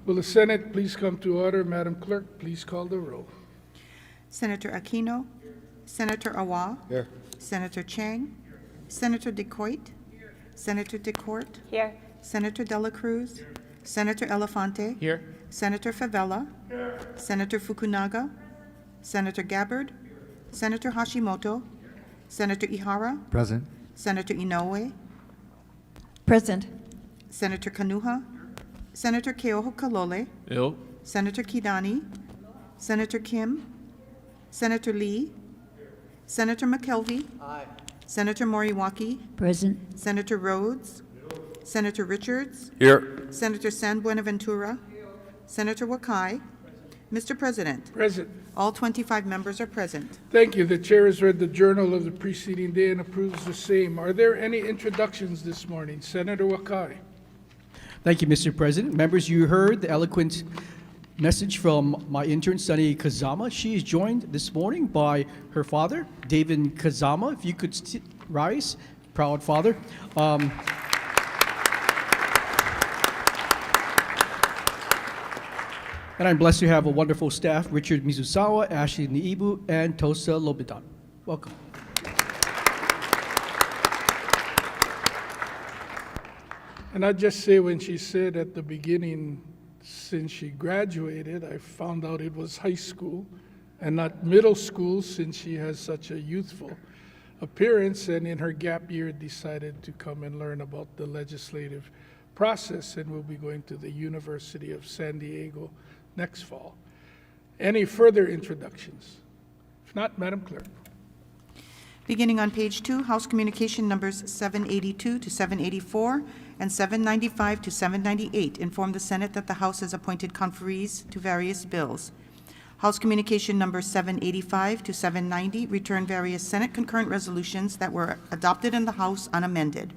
Will the Senate please come to order? Madam Clerk, please call the roll. Senator Aquino, Senator Awa, Here. Senator Chang, Senator DeCoit, Senator DeCourt, Here. Senator Dela Cruz, Senator Elefante, Here. Senator Favela, Senator Fukunaga, Senator Gabbard, Senator Hashimoto, Senator Ihara, Present. Senator Inoue, Present. Senator Kanuha, Senator Keoho Kalole, Ill. Senator Kidani, Senator Kim, Senator Lee, Senator McKelvey, Senator Moriwaki, Present. Senator Rhodes, Senator Richards, Here. Senator San Buenaventura, Senator Wakai. Mr. President, Present. all 25 members are present. Thank you. The chair has read the journal of the preceding day and approves the same. Are there any introductions this morning? Senator Wakai. Thank you, Mr. President. Members, you heard the eloquent message from my intern, Sunny Kazama. She is joined this morning by her father, David Kazama. If you could rise, proud father. And I'm blessed to have a wonderful staff, Richard Mizusawa, Ashley Niibu, and Tosa Lobidan. Welcome. And I'd just say when she said at the beginning, since she graduated, I found out it was high school and not middle school since she has such a youthful appearance and in her gap year decided to come and learn about the legislative process and will be going to the University of San Diego next fall. Any further introductions? If not, Madam Clerk. Beginning on page 2, House Communication numbers 782 to 784 and 795 to 798 inform the Senate that the House has appointed conferees to various bills. House Communication number 785 to 790 return various Senate concurrent resolutions that were adopted in the House unamended.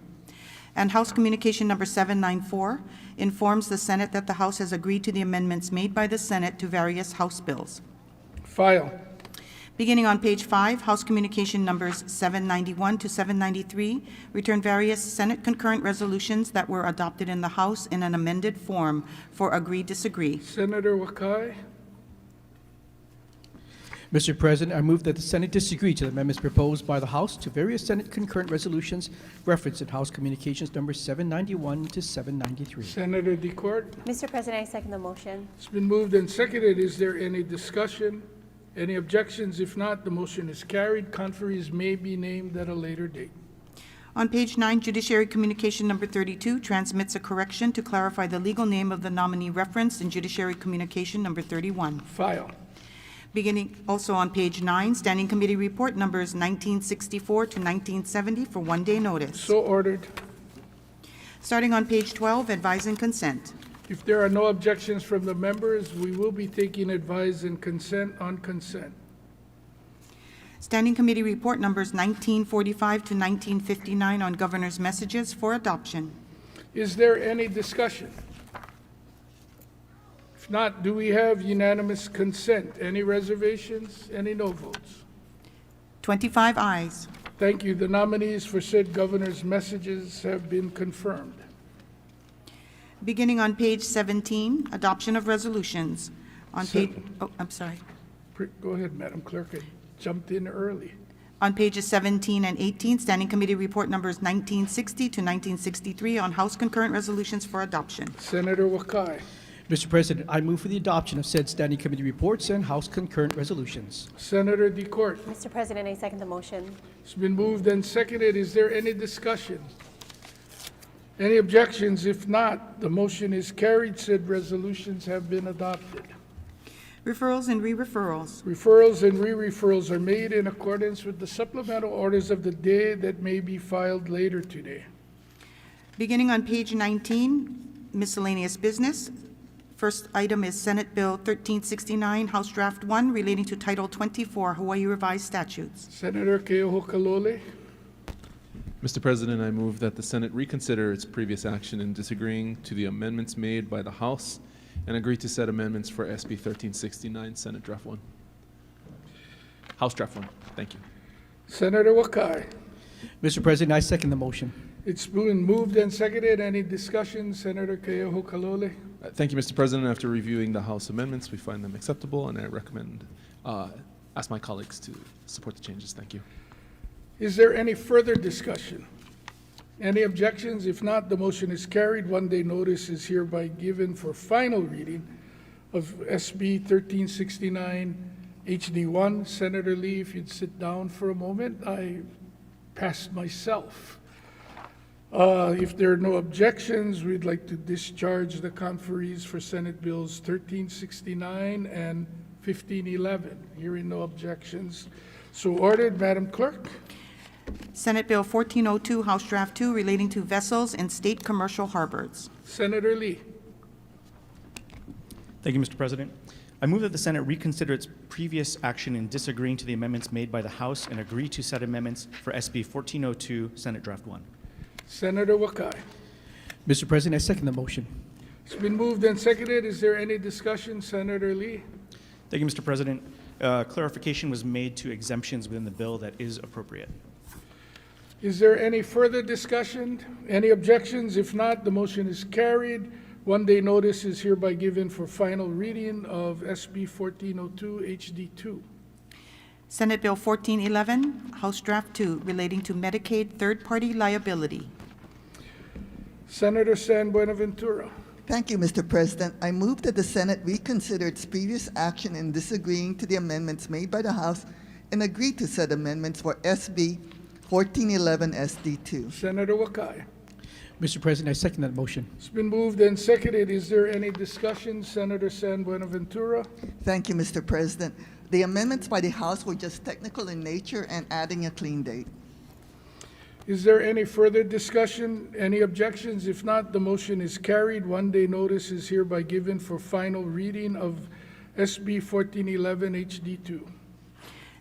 And House Communication number 794 informs the Senate that the House has agreed to the amendments made by the Senate to various House bills. File. Beginning on page 5, House Communication numbers 791 to 793 return various Senate concurrent resolutions that were adopted in the House in an amended form for agree-disagree. Senator Wakai. Mr. President, I move that the Senate disagree to the amendments proposed by the House to various Senate concurrent resolutions referenced in House Communications numbers 791 to 793. Senator DeCourt. Mr. President, I second the motion. It's been moved and seconded. Is there any discussion? Any objections? If not, the motion is carried. Conferees may be named at a later date. On page 9, Judiciary Communication number 32 transmits a correction to clarify the legal name of the nominee referenced in Judiciary Communication number 31. File. Beginning also on page 9, Standing Committee Report numbers 1964 to 1970 for one-day notice. So ordered. Starting on page 12, Advise and Consent. If there are no objections from the members, we will be taking advice and consent on consent. Standing Committee Report numbers 1945 to 1959 on Governor's messages for adoption. Is there any discussion? If not, do we have unanimous consent? Any reservations? Any no votes? 25 ayes. Thank you. The nominees for said governor's messages have been confirmed. Beginning on page 17, Adoption of Resolutions. On page, I'm sorry. Go ahead, Madam Clerk. I jumped in early. On pages 17 and 18, Standing Committee Report numbers 1960 to 1963 on House concurrent resolutions for adoption. Senator Wakai. Mr. President, I move for the adoption of said Standing Committee reports and House concurrent resolutions. Senator DeCourt. Mr. President, I second the motion. It's been moved and seconded. Is there any discussion? Any objections? If not, the motion is carried. Said resolutions have been adopted. Referrals and re-referrals. Referrals and re-referrals are made in accordance with the supplemental orders of the day that may be filed later today. Beginning on page 19, Miscellaneous Business. First item is Senate Bill 1369, House Draft 1, relating to Title 24, Hawaii Revised Statutes. Senator Keoho Kalole. Mr. President, I move that the Senate reconsider its previous action in disagreeing to the amendments made by the House and agree to set amendments for SB 1369, Senate Draft 1. House Draft 1. Thank you. Senator Wakai. Mr. President, I second the motion. It's been moved and seconded. Any discussion? Senator Keoho Kalole. Thank you, Mr. President. After reviewing the House amendments, we find them acceptable, and I recommend, ask my colleagues to support the changes. Thank you. Is there any further discussion? Any objections? If not, the motion is carried. One-day notice is hereby given for final reading of SB 1369 HD1. Senator Lee, if you'd sit down for a moment. I passed myself. If there are no objections, we'd like to discharge the conferees for Senate Bills 1369 and 1511. Hearing no objections, so ordered. Madam Clerk. Senate Bill 1402, House Draft 2, relating to vessels in state commercial harbors. Senator Lee. Thank you, Mr. President. I move that the Senate reconsider its previous action in disagreeing to the amendments made by the House and agree to said amendments for SB 1402, Senate Draft 1. Senator Wakai. Mr. President, I second the motion. It's been moved and seconded. Is there any discussion? Senator Lee. Thank you, Mr. President. Clarification was made to exemptions within the bill that is appropriate. Is there any further discussion? Any objections? If not, the motion is carried. One-day notice is hereby given for final reading of SB 1402 HD2. Senate Bill 1411, House Draft 2, relating to Medicaid third-party liability. Senator San Buenaventura. Thank you, Mr. President. I move that the Senate reconsider its previous action in disagreeing to the amendments made by the House and agree to said amendments for SB 1411 SD2. Senator Wakai. Mr. President, I second that motion. It's been moved and seconded. Is there any discussion? Senator San Buenaventura. Thank you, Mr. President. The amendments by the House were just technical in nature and adding a clean date. Is there any further discussion? Any objections? If not, the motion is carried. One-day notice is hereby given for final reading of SB 1411 HD2.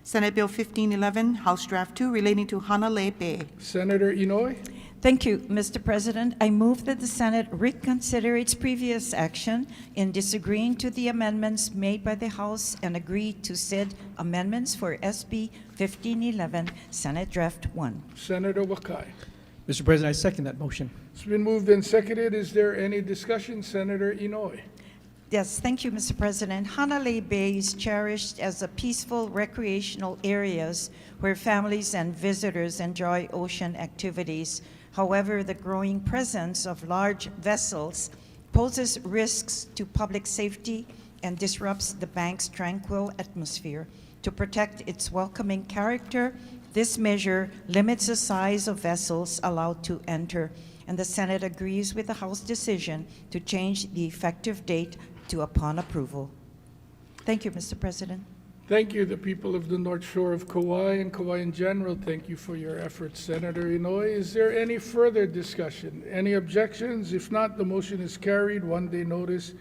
Senate Bill 1511, House Draft 2, relating to Hanalei Bay. Senator Inouye. Thank you, Mr. President. I move that the Senate reconsider its previous action in disagreeing to the amendments made by the House and agree to said amendments for SB 1511, Senate Draft 1. Senator Wakai. Mr. President, I second that motion. It's been moved and seconded. Is there any discussion? Senator Inouye. Yes, thank you, Mr. President. Hanalei Bay is cherished as a peaceful recreational areas where families and visitors enjoy ocean activities. However, the growing presence of large vessels poses risks to public safety and disrupts the bank's tranquil atmosphere. To protect its welcoming character, this measure limits the size of vessels allowed to enter, and the Senate agrees with the House decision to change the effective date to upon approval. Thank you, Mr. President. Thank you, the people of the North Shore of Kauai and Kauai in general. Thank you for your efforts, Senator Inouye. Is there any further discussion? Any objections? If not, the motion is carried. One-day notice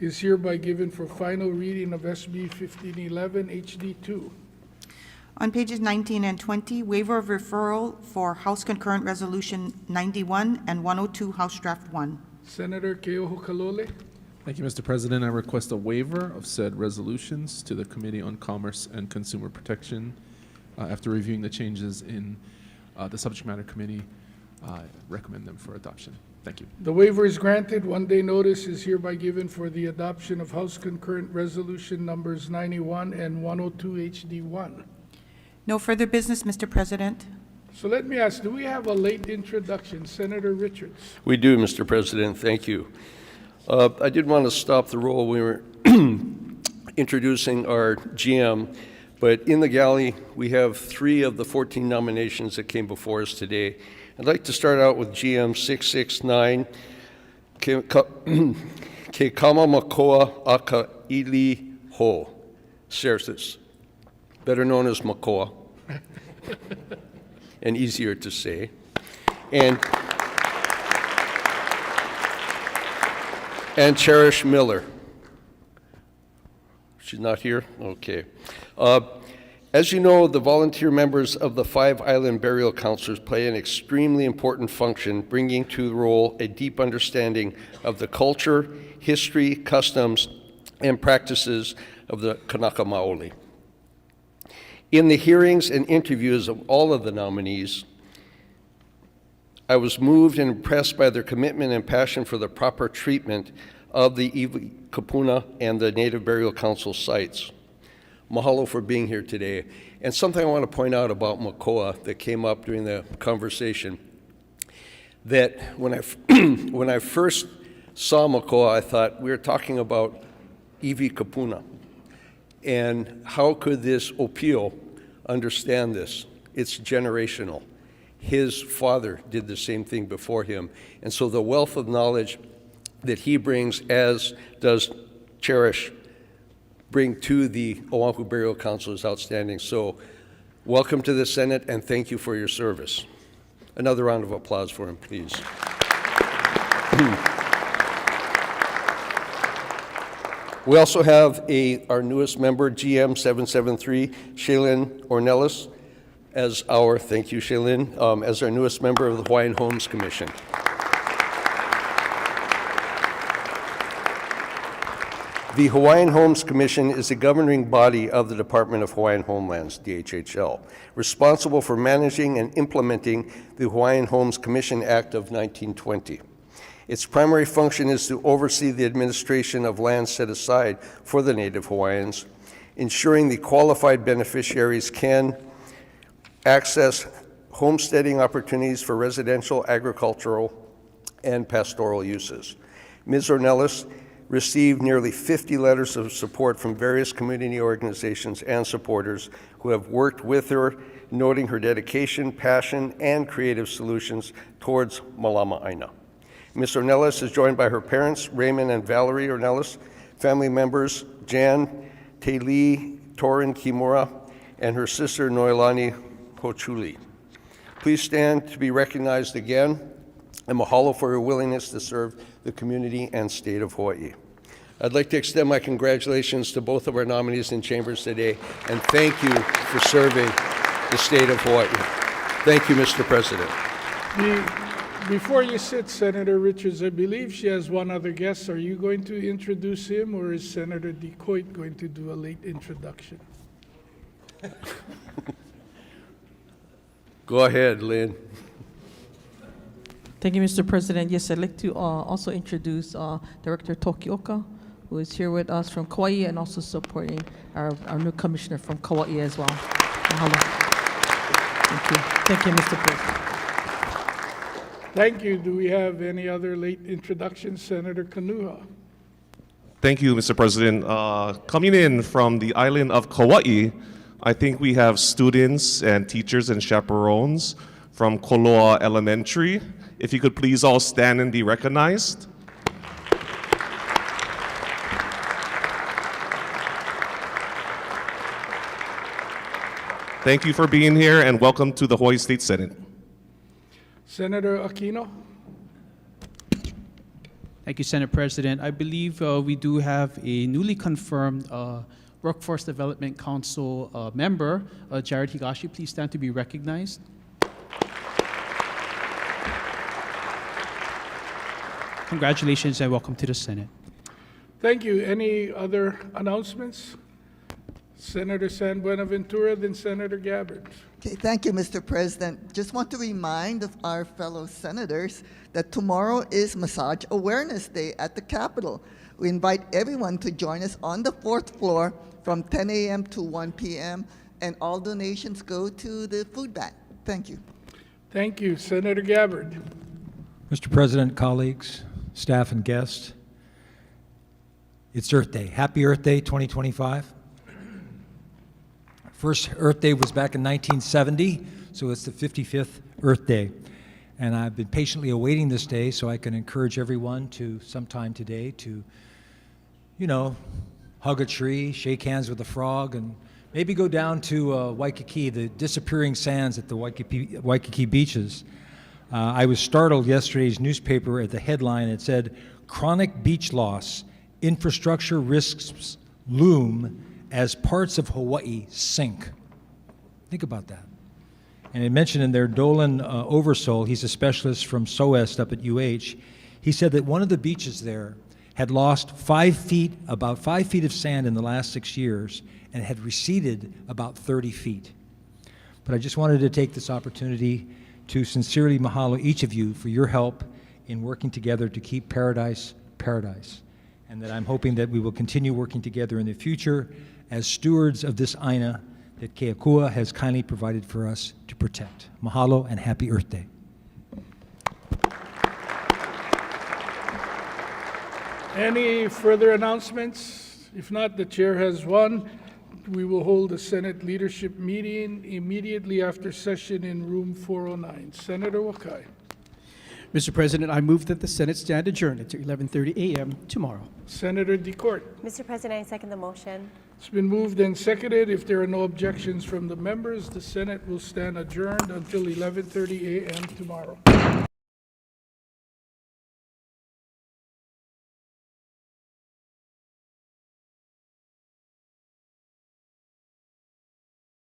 is hereby given for final reading of SB 1511 HD2. On pages 19 and 20, waiver of referral for House Concurrent Resolution 91 and 102, House Draft 1. Senator Keoho Kalole. Thank you, Mr. President. I request a waiver of said resolutions to the Committee on Commerce and Consumer Protection. After reviewing the changes in the subject matter committee, I recommend them for adoption. Thank you. The waiver is granted. One-day notice is hereby given for the adoption of House Concurrent Resolution numbers 91 and 102 HD1. No further business, Mr. President. So let me ask, do we have a late introduction? Senator Richards. We do, Mr. President. Thank you. I did want to stop the roll. We were introducing our GM, but in the galley, we have 3 of the 14 nominations that came before us today. I'd like to start out with GM 669, Kekamamakoa Akaili Ho, Cerces, better known as Makoa, and easier to say. And Cherish Miller. She's not here? Okay. As you know, the volunteer members of the 5 island burial counselors play an extremely important function, bringing to the role a deep understanding of the culture, history, customs, and practices of the Kanaka Maoli. In the hearings and interviews of all of the nominees, I was moved and impressed by their commitment and passion for the proper treatment of the iwi kupuna and the Native Burial Council sites. Mahalo for being here today. And something I want to point out about Makoa that came up during the conversation, that when I first saw Makoa, I thought we were talking about iwi kupuna. And how could this Opio understand this? It's generational. His father did the same thing before him. And so the wealth of knowledge that he brings, as does Cherish, bring to the Oahu Burial Council is outstanding. So welcome to the Senate, and thank you for your service. Another round of applause for him, please. We also have our newest member, GM 773, Shaylin Ornelas, as our, thank you, Shaylin, as our newest member of the Hawaiian Homes Commission. The Hawaiian Homes Commission is the governing body of the Department of Hawaiian Homelands, DHHL, responsible for managing and implementing the Hawaiian Homes Commission Act of 1920. Its primary function is to oversee the administration of land set aside for the Native Hawaiians, ensuring the qualified beneficiaries can access homesteading opportunities for residential, agricultural, and pastoral uses. Ms. Ornelas received nearly 50 letters of support from various community organizations and supporters who have worked with her, noting her dedication, passion, and creative solutions towards Malama Aina. Ms. Ornelas is joined by her parents, Raymond and Valerie Ornelas, family members, Jan, Taili, Torin Kimura, and her sister, Noelani Hochuli. Please stand to be recognized again, and mahalo for your willingness to serve the community and state of Hawaii. I'd like to extend my congratulations to both of our nominees in chambers today, and thank you for serving the state of Hawaii. Thank you, Mr. President. Before you sit, Senator Richards, I believe she has one other guest. Are you going to introduce him, or is Senator DeCoit going to do a late introduction? Go ahead, Lynn. Thank you, Mr. President. Yes, I'd like to also introduce Director Tokioka, who is here with us from Kauai and also supporting our new commissioner from Kauai as well. Mahalo. Thank you. Thank you, Mr. President. Thank you. Do we have any other late introductions? Senator Kanuha. Thank you, Mr. President. Coming in from the island of Kauai, I think we have students and teachers and chaperones from Koloa Elementary. If you could please all stand and be recognized. Thank you for being here, and welcome to the Hawaii State Senate. Senator Aquino. Thank you, Senate President. I believe we do have a newly confirmed Workforce Development Council member, Jared Higashi. Please stand to be recognized. Congratulations and welcome to the Senate. Thank you. Any other announcements? Senator San Buenaventura, then Senator Gabbard. Okay, thank you, Mr. President. Just want to remind of our fellow senators that tomorrow is Massage Awareness Day at the Capitol. We invite everyone to join us on the 4th floor from 10 a.m. to 1 p.m., and all donations go to the food bank. Thank you. Thank you. Senator Gabbard. Mr. President, colleagues, staff, and guests, it's Earth Day. Happy Earth Day 2025. First Earth Day was back in 1970, so it's the 55th Earth Day. And I've been patiently awaiting this day so I can encourage everyone to sometime today to, you know, hug a tree, shake hands with a frog, and maybe go down to Waikiki, the disappearing sands at the Waikiki beaches. I was startled yesterday's newspaper at the headline. It said, "Chronic beach loss, infrastructure risks loom as parts of Hawaii sink." Think about that. And it mentioned in there Dolan Oversole, he's a specialist from SOEST up at UH. He said that one of the beaches there had lost about 5 feet of sand in the last 6 years and had receded about 30 feet. But I just wanted to take this opportunity to sincerely mahalo each of you for your help in working together to keep paradise paradise, and that I'm hoping that we will continue working together in the future as stewards of this aina that Keakua has kindly provided for us to protect. Mahalo and happy Earth Day. Any further announcements? If not, the chair has one. We will hold a Senate leadership meeting immediately after session in room 409. Senator Wakai. Mr. President, I move that the Senate stand adjourned until 11:30 a.m. tomorrow. Senator DeCourt. Mr. President, I second the motion. It's been moved and seconded. If there are no objections from the members, the Senate will stand adjourned until 11:30 a.m. tomorrow.